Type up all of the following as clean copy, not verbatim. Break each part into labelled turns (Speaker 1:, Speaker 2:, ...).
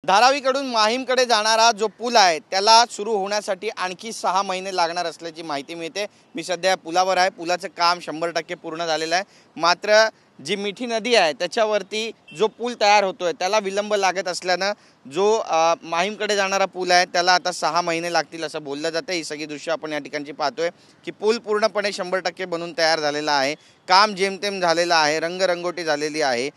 Speaker 1: धारावीकडून माहीमकडे जाणारा जो पूल आहे त्याला सुरू होण्यासाठी आणखी 6 महिने लागणार असल्याची माहिती मिळते। मी सध्या पुलावर आहे। पुलाचं काम 100% पूर्ण झालेलं आहे। मात्र जी मिठी नदी आहे त्याच्यावरती जो पूल तयार होतोय त्याला विलंब लागत असल्याने जो माहीमकडे जाणारा पूल आहे त्याला आता 6 महिने लागतील असं बोललं जातं। ही सगळी दृश्य आपण या ठिकाणी पाहतोय की पूल पूर्णपणे 100% बनून तयार झालेला आहे। काम जेमतेम झालेलं आहे, रंगरंगोटी झालेली आहे।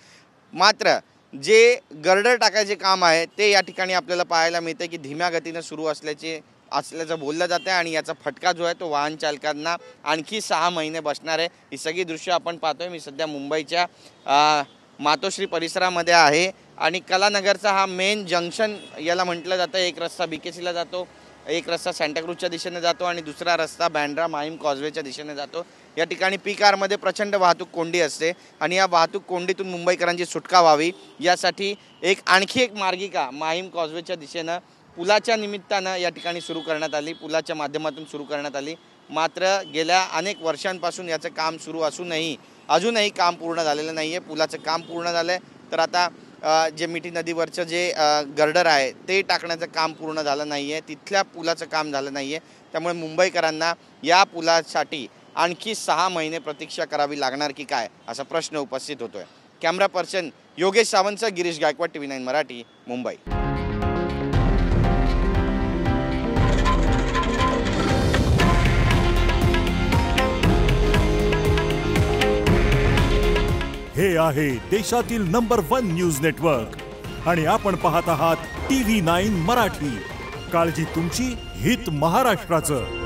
Speaker 1: मात्र जे गर्डर टाकायचे काम आहे ते या ठिकाणी आपल्याला पाहायला मिळते की धीम्या गतीने सुरू असल्याचं बोललं जातं आणि याचा फटका जो आहे तो वाहन चालकांना आणखी 6 महिने बसणार आहे। ही सगळी दृश्य आपण पाहतोय। मी सध्या मुंबईच्या मातोश्री परिसरामध्ये आहे आणि कलानगरचा हा मेन जंक्शन याला म्हटलं जातं। एक रस्ता बीकेसीला जातो, एक रस्ता सांताक्रूजच्या दिशेने जातो आणि दुसरा रस्ता बँड्रा माहीम कॉजवेच्या दिशेने जातो। या ठिकाणी पीक आरमध्ये प्रचंड वाहतूक कोंडी असते आणि या वाहतूक कोंडीतून मुंबईकरांची सुटका व्हावी यासाठी आणखी एक मार्गिका माहीम कॉजवेच्या दिशेने पुलाच्या निमित्तानं या ठिकाणी सुरू करण्यात आली, पुलाच्या माध्यमातून सुरू करण्यात आली। मात्र गेल्या अनेक वर्षांपासून याचं काम सुरू असूनही अजूनही काम पूर्ण झालेलं नाहीये। पुलाचं काम पूर्ण झालंय तर आता जे मिठी नदीवरचं जे गर्डर आहे ते टाकण्याचं काम पूर्ण झालं नाहीये, तिथल्या पुलाचं काम झालं नाहीये। त्यामुळे मुंबईकरांना या पुलासाठी आणखी 6 महिने प्रतीक्षा करावी लागणार की काय असा प्रश्न उपस्थित होतोय। Camera person Yogesh Sawant, Girish Gaikwad, TV9 Marathi, Mumbai.
Speaker 2: हे आहे देशातील नंबर 1 न्यूज नेटवर्क आणि आपण पाहत आहात TV9 मराठी। काळजी तुमची, हित महाराष्ट्राचं।